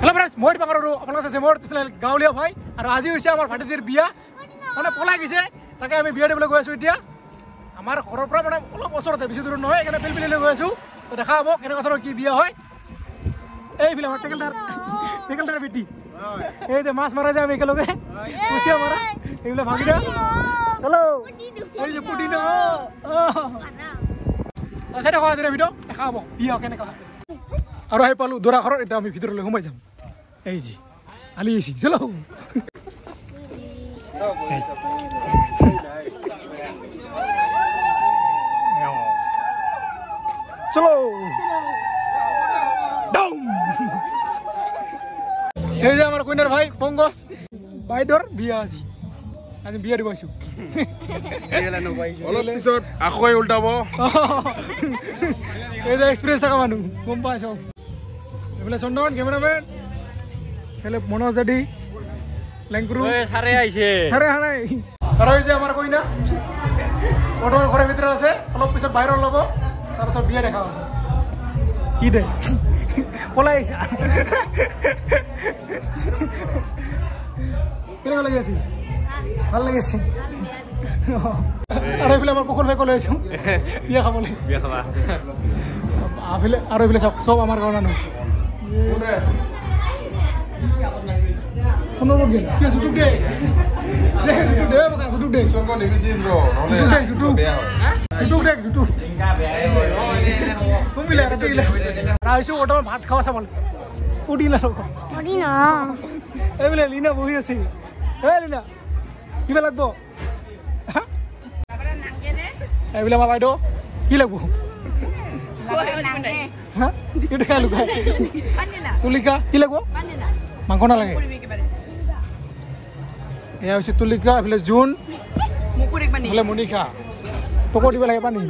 Hello friends মই পাকৰ আৰু আপোনালোক আছে মোৰ চেনেল গাঁৱলীয়া ভাই আৰু আজি হৈছে আমাৰ ভাটিজিৰ বিয়া মানে পলাই গৈছে তাকে আমি বিয়া দিবলৈ গৈ আছো এতিয়া আমাৰ ঘৰৰ পৰা মানে অলপ ওচৰতে বেছি দূৰ নহয় এখানে পিলপিলিলৈ গৈ আছো তো দেখা হ'ব কেনেকুৱা ধৰণৰ কি বিয়া হয় এই ফিল্ম টেকেলদাৰ বিটি এই যে মাছ মাৰা যায় আমি একেলগে কুচিয়া মাৰা এইবিলাক ভাগি দে চলো এই যে পুটি ন আচ্ছা দেখা আছে ভিডিও দেখা হ'ব বিয়া কেনেকুৱা হয় আৰু আহি পালো দৰা ঘৰত এতিয়া আমি ভিতৰলৈ সোমাই যাম এই যে আলি এসি চলো চলো ডাউন এই যে আমার কইনার ভাই পঙ্কজ বাইদর বিয়া আজি আজি বিয়া দিব আইছো অলপ পিছত আকৌ উল্টাব এই যে এক্সপ্রেস থাকা মানুহ গম পাইছো এফালে চন্দন ক্যামেরাম্যান এফালে মনোজ দাদি লেংকুরু সারে আইছে সারে হানাই আর এই যে আমার কইনা বর্তমান ঘরের ভিতরে আছে অলপ পিছত বাইরে লব তারপর বিয়া দেখা হবে কি দে পলাই আইছা কেনেকুৱা লাগি আছে ভাল লাগি আছে আৰু এইফালে আমাৰ কুকুৰ ভাই কলৈ আছো বিয়া খাবলৈ বিয়া খাবা আফালে আৰু এইফালে চব আমাৰ গাঁৱৰ মানুহ সোনো গেল কি সুটুক দে দে বকা সুটুক দে চব নিবিচিছ ৰ নহলে বেয়া হয় সুটুক দে সুটুক কমিলে ৰাতিলে ৰাইছো ওটা ভাত খাওয়া চাবল উডিলা উডিনা এইবলে লিনা বহি আছে এ লিনা কিবা লাগবো এইবলে মা বাইদো কি লাগবো হ্যাঁ এটা খাই লুকা তুলিকা কি লাগবো মাংস না লাগে এয়া হৈছে তুলিকা এফালে জুন মুকুৰিক পানী এফালে মনিকা তোক দিব লাগে পানী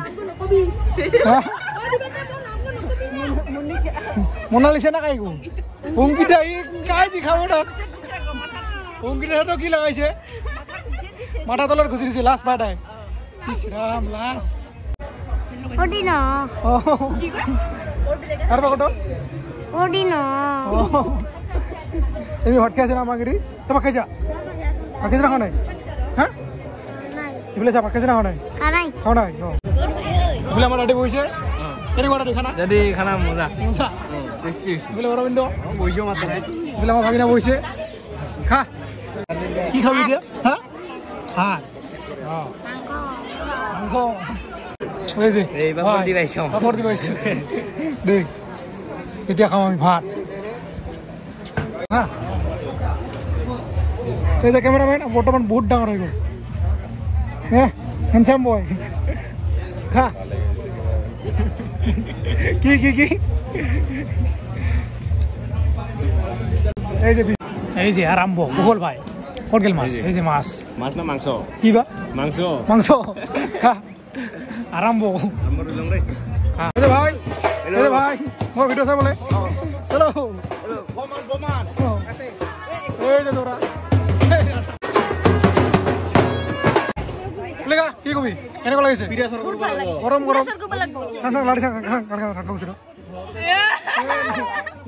মোনালিসা না কাইগো অঙ্কিতা এই কাজি খাবো না অঙ্কিতা তো কি লাগাইছে মাথা তলত ঘুষি দিছে লাস্ট পাটাই ইস রাম লাস্ট উডিনা কি কয় আর বাকটো উডিনা তুমি হট খাইছ না মাগরি তোমা খাইছা খাইছ না নাই হ্যাঁ নাই ইবলে চা খাইছ না নাই কারাই খাও নাই ইবলে আমার আডে বইছে কেনে কোটা খানা যদি খানা মজা মজা টেস্টি ইবলে অরবিন্দ বইছো মাত্র ইবলে আমার ভাগিনা বইছে খা কি খাবি দিয়া হ্যাঁ ভাত মাংস ওই যে এই বাপর দি পাইছো বাপর দি পাইছো দেখ এতিয়া খাম আমি ভাত হ্যাঁ এই যে ক্যামেরাম্যান বর্তমান বহুত ডাঙর হয়ে গেল হ্যাঁ হ্যান্ডসাম বয় খা কি কি কি এই যে আরম্ভ ভূগোল ভাই কোন গেল মাছ এই যে মাছ মাছ না মাংস কি বা মাংস মাংস খা আরম্ভ আমার লং রে খা এই যে ভাই এই যে ভাই মোর ভিডিও চাই বলে চলো বমান এই যে তোরা লেগা কি কবি কেনেকুৱা লাগিছে পিৰাসৰ কৰিব লাগিব গৰম গৰম সাং লাড়ি সাং কাটছিলো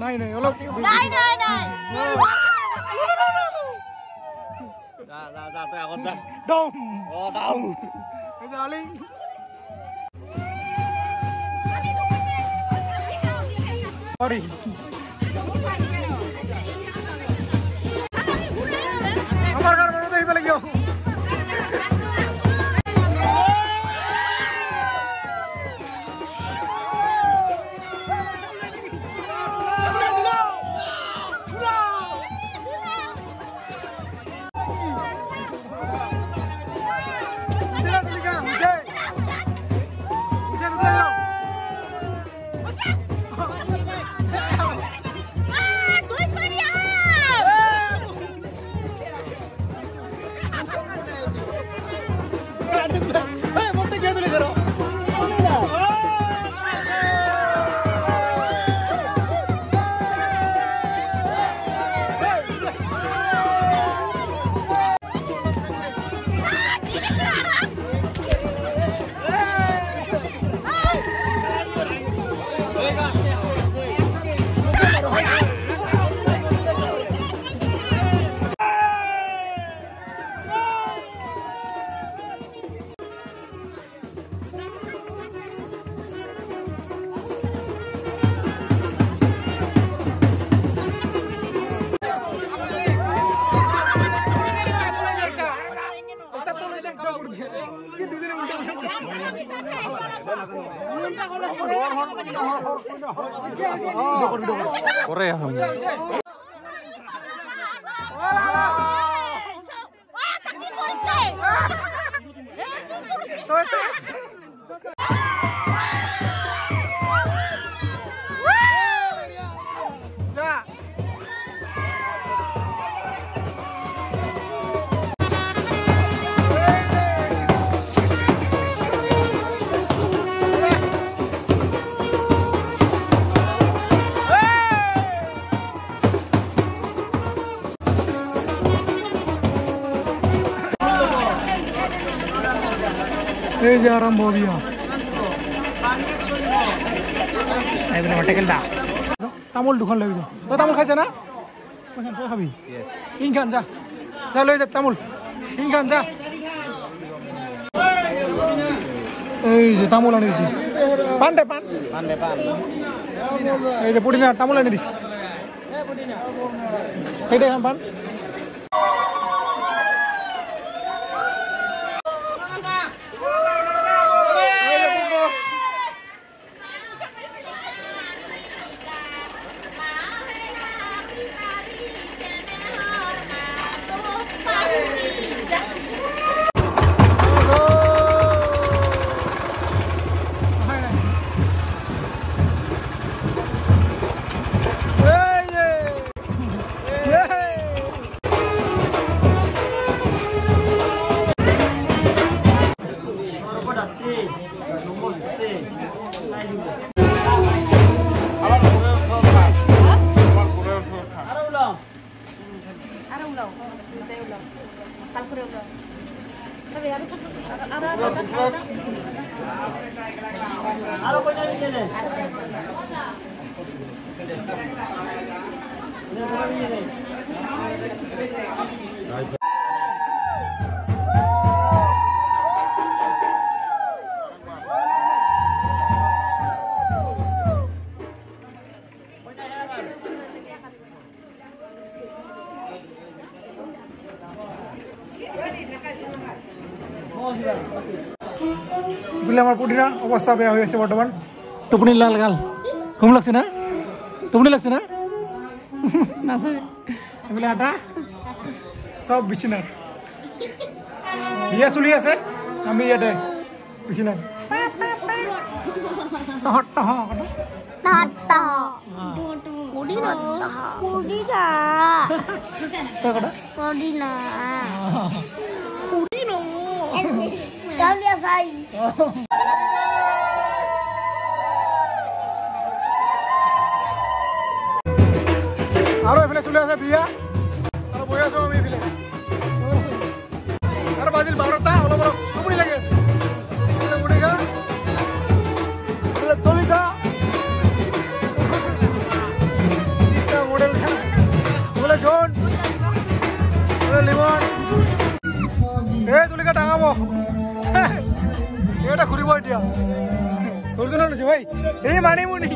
নাই নাই অলপ নাই নাই নাই যা তই আগত যা ডম ও দাও এই যে আলি সরি আমার ঘর বড় দেই বলে গিয়ে কৰে আহোঁ এই যে আরম্ভ বিয়া এইবিলাক হোটেল দা তামোল দুখন লৈ যা তই তামোল খাইছ না তই খাবি কিং খান যা যা লৈ যা তামোল কিং খান যা এই যে তামোল আনি দিছি পান দে পান এই যে পুদিনা তামোল আনি দিছি এই দে পান বুলে আমার পুদিনা অবস্থা বেয়া হয়ে আছে বর্তমান টুপনি লাল গাল ঘুম লাগছে না টুপনি লাগছে না নাছে এগুলো আটা সব বিছানাত বিয়া চলি আছে আমি ইয়াতে বিছানাত আৰু এফালে চলি আছে বিয়া আৰু বহি আছো আমি এফালে আৰু বাজিল 12টা অলপ অলপ টোপনি লাগি আছে তলিকা মডেল বলে জন বলে লিমন এই তুলিকা ডাঙাব এটা ঘুরিব এতিয়া তোর জন্য লৈছে ভাই এই মানিমুনি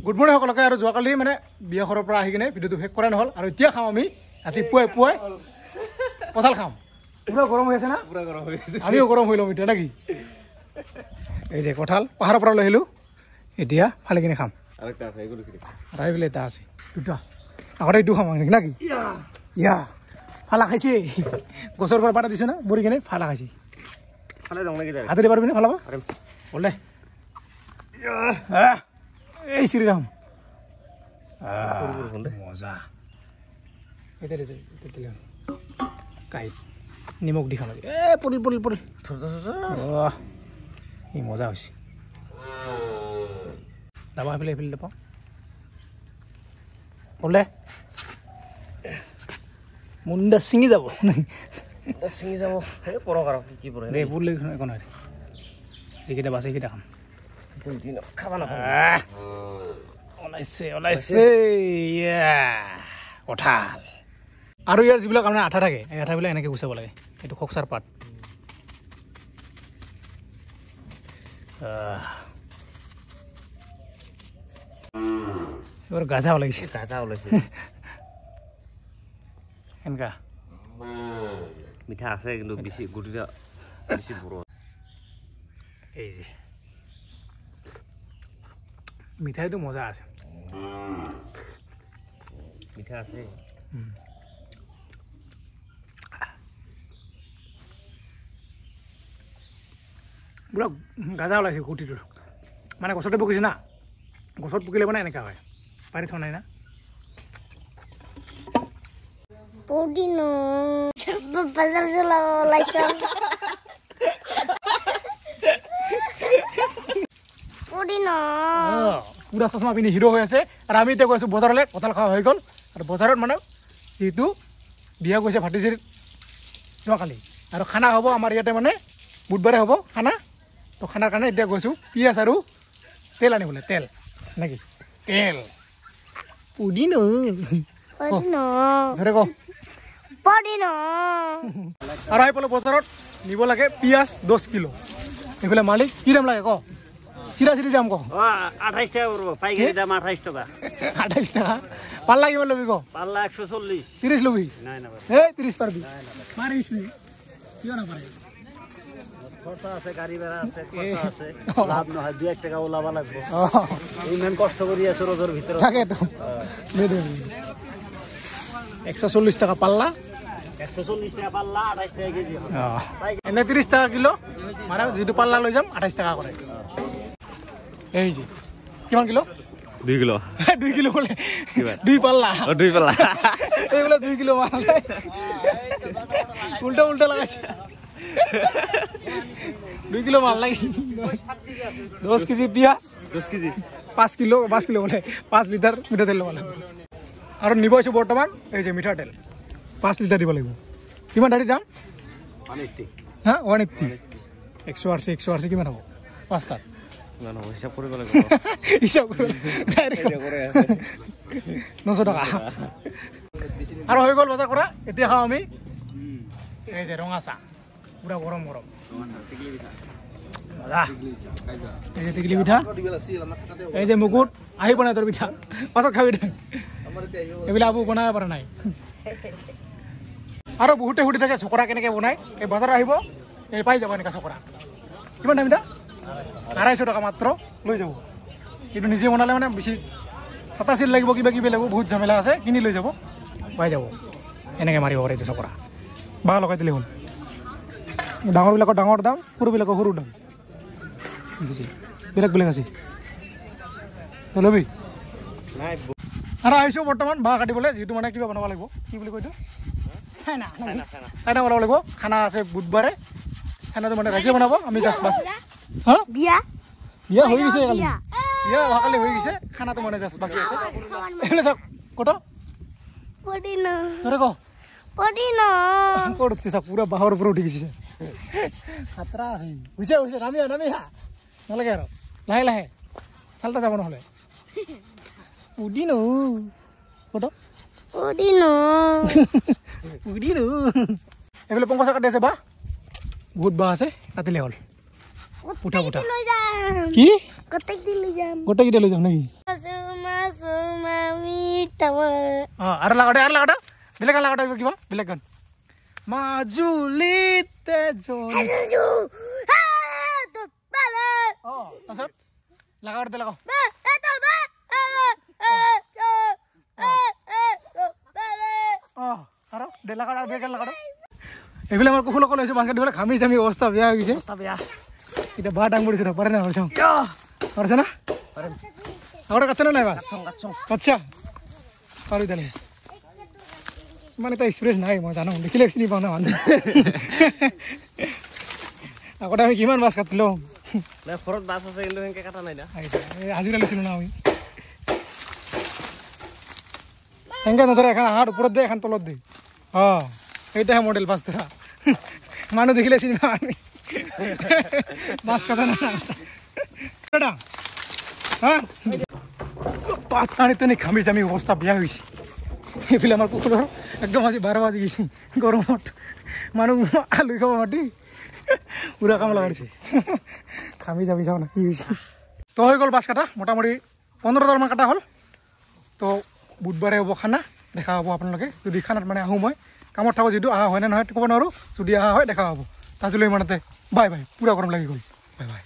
গুড মৰ্ণিং সকলোকে আৰু যোৱাকালি মানে বিয়া ঘৰৰ পৰা আহি কিনে ভিডিঅ'টো শেষ কৰা নহ'ল আৰু এতিয়া খাম আমি ৰাতিপুৱাই পুৱাই কঁঠাল খাম পুৰা গৰম হৈ আছে না পুৰা গৰম হৈ আছে আমিও গৰম হৈ ল'ম এতিয়া নাকি এই যে কঁঠাল পাহাৰৰ পৰা লৈ আহিলোঁ এতিয়া ফালি কিনে খাম আৰু এইফালে এটা আছে দুটা আগতে এইটো খাম নাকি ইয়া ফালা খাইছে গছৰ পৰা পাতা দিছে না বৰি কিনে ফালা খাইছে হাতেদি পাৰিবি নে ফালাব বলে এই শ্ৰীৰাম মজা কাইট নিমখ দি খাম পৰিল পৰিল পৰিল এই মজা হৈছে দাবা সেইফালে এইফালে পাওঁ বলে মুণ্ডা ছিঙি যাব ছিঙি যাব এই পৰক আৰু কি পৰে দে বুল একো নহয় যিকেইটা বাছে সেইকেইটা খাম খাবা না ওলাইছে ওলাইছে কঁঠাল আৰু ইয়াৰ যিবিলাক আপোনাৰ আঠা থাকে এই আঠাবিলাক এনেকৈ গুচাব লাগে এইটো খকচাৰ পাত এবার গাঁজা ওলাইছে গাঁজা ওলাইছে এনেকা মিঠা আছে কিন্তু বেছি গুটিটা বেছি বড় এই যে মিঠাইটো মজা আছে মিঠা আছে পুৰা গাজা ওলাইছে গুটিটোৰ মানে গছতে পকিছে না গছত পকিলে মানে এনেকা হয় পাৰি থোৱা নাই না Pudino. Pasar solo la shop. Pudino. পুৰা চশমা পিন্ধি হিৰো হৈ আছে আৰু আমি এতিয়া গৈছোঁ বজাৰলৈ কঁঠাল খোৱা হৈ গ'ল আৰু বজাৰত মানে যিহেতু বিয়া গৈছে ভাটিজিৰ যোৱাকালি আৰু খানা হ'ব আমাৰ ইয়াতে মানে বুধবাৰে হ'ব খানা তো খানাৰ কাৰণে এতিয়া গৈছোঁ পিঁয়াজ আৰু তেল আনিবলৈ তেল নেকি তেল পুদিনো Pudino. ধৰে কওঁ Pudino. আৰু আহি পালোঁ বজাৰত নিব লাগে পিঁয়াজ 10 কিলো এইফালে মালিক কি দাম লাগে ক চিৰা চিৰি দাম ক 28 টাকা পড়ব পাইকারি দাম 28 টাকা 28 টাকা পাল্লা কিমান ল'বি ক পাল্লা 140 30 ল'বি নাই না এই 30 পারবি মারিস নি কিয় না পারে খরচা আছে গাড়ি ভাড়া আছে খরচা আছে লাভ নহয় 2 টাকা ওলাবা লাগবে ইমান কষ্ট করি আছে রোজের ভিতর থাকে তো দে দে 140 টাকা পাল্লা 140 টাকা পাল্লা 28 টাকা কেজি এনে 30 টাকা কিলো মানে যেটো পাল্লা লৈ যাম 28 টাকা করে এই যে কিমান কিলো 2 কিলো 2 কিলো বলে 2 পাল্লা 2 পাল্লা এই বলে 2 কিলো মাল উল্টা উল্টা লাগাইছে 2 কিলো মাল লাগি 10 কেজি পিঁয়াজ 10 কেজি 5 কিলো বলে 5 লিটার মিঠা তেল ল'ব লাগিব আৰু নিব আছো বৰ্তমান এই যে মিঠা তেল 5 লিটাৰ দিব লাগিব কিমান দাঁড়ি দাম 180 হা 180 180 কিমান হ'ব পাঁচটা না না হিসাব করে গলে হিসাব করে ডাইরেক্ট 900 টাকা আৰু হৈ গ'ল বজাৰ কৰা এতিয়া খাওঁ আমি এই যে ৰঙা চাহ পুৰা গৰম গৰম মজা এই যে টিকলি পিঠা এই যে মুকুট আহি বনাই তোৰ পিঠা পাছত খাবি দে এইবিলাক আবু বনাব পৰা নাই আৰু বহুতে সুধি থাকে চকৰা কেনেকৈ বনাই এই বজাৰ আহিব এই পাই যাব এনেকুৱা চকৰা কিমান দাম এটা 250 টাকা মাত্ৰ লৈ যাব কিন্তু নিজে বনালে মানে বেছি সাতাশিল লাগিব কিবা কিবি লাগিব বহুত ঝামেলা আছে কিনি লৈ যাব পাই যাব এনেকৈ মাৰিব পাৰে এইটো চকৰা বাঁহ লগাই দিলে হ'ল ডাঙৰবিলাকৰ ডাঙৰ দাম সৰুবিলাকৰ সৰু দাম বুজিছে বেলেগ বেলেগ আছে তই ল'বি আৰু আহিছোঁ বৰ্তমান বাঁহ কাটিবলৈ যিটো মানে কিবা বনাব লাগিব কি বুলি কয় এইটো চাইনা বনাব লাগিব খানা আছে বুধবাৰে চাইনাটো মানে ৰাইজে বনাব আমি জাষ্ট বাছ হা Bia. বিয়া হৈ গৈছে কালি বিয়া অহাকালি হৈ গৈছে খানাটো মানে জাষ্ট বাকী আছে এইফালে চাওক ক'ত Pudino. তৰে ক Pudino. ক'ত উঠিছে চাওক পুৰা বাঁহৰ ওপৰত উঠি গৈছে খাতৰা আছে হৈছে নামি আহা নালাগে আৰু লাহে লাহে চালটা যাব নহ'লে উদিনো ক'ত Pudino. উদিনো এইফালে পংকজ কাটি আছে বাঁহ বহুত বাঁহ আছে কাটিলে হ'ল পুঠা Loi jam. কি Kotek di loi jam. গোটেইকেইটা লৈ যাম নেকি Suma tawa. আৰু লাগাটা বেলেগ গান লাগাটা কিবা বেলেগ গান মাজুলীতে Aduh. Ah, tu bala. তাৰপিছত লাগাওতে লাগাও Tu bala. আৰু দে লাগাটা বেলেগ গান লাগাটা এইফালে আমাৰ কুকুলক লৈছোঁ বাস্কেট দিবলৈ ঘামি জামি অৱস্থা বেয়া হৈ গৈছে বেয়া এতিয়া বাঁহ দাং পৰিছে পাৰে না পাৰিছে পাৰিছে না আগতে কাটছে নে নাই বাছ কাটছা পাৰি তালে মানে এটা এক্সপিৰিয়েঞ্চ নাই মই জানো দেখিলে চিনি পাওঁ না মানুহ আগতে আমি কিমান বাছ কাটিলোঁ ঘৰত বাছ আছে কিন্তু সেনেকৈ কাটা নাই না হাজিৰা লৈছিলোঁ না আমি সেনেকৈ নধৰে এখন হাত ওপৰত দে এখন তলত দে এইটাহে মডেল বাছ ধৰা মানুহ দেখিলে চিনি পাওঁ আমি বাছ কাটা না পানী ঘামি জামি অৱস্থা বেয়া হৈ গৈছে এইফালে আমাৰ কুকুৰৰ একদম আজি 12 বাজি গৈছে গৰমত মানুহ আলু খাব মাতি পুৰা কাম লগাইছে ঘামি যাবি চাওঁ না কি হৈছে তো হৈ গ'ল বাছ কাটা মোটামুটি 15 মান কাটা হ'ল তো বুধবাৰে হ'ব খানা দেখা হ'ব আপোনালোকে যদি খানাত মানে আহোঁ মই কামত থাকোঁ যিটো অহা হয় নে নহয় ক'ব নোৱাৰোঁ যদি অহা হয় দেখা হ'ব আজিলৈ ইমানতে বাই বাই পূৰা গৰম লাগি গ'ল বাই বাই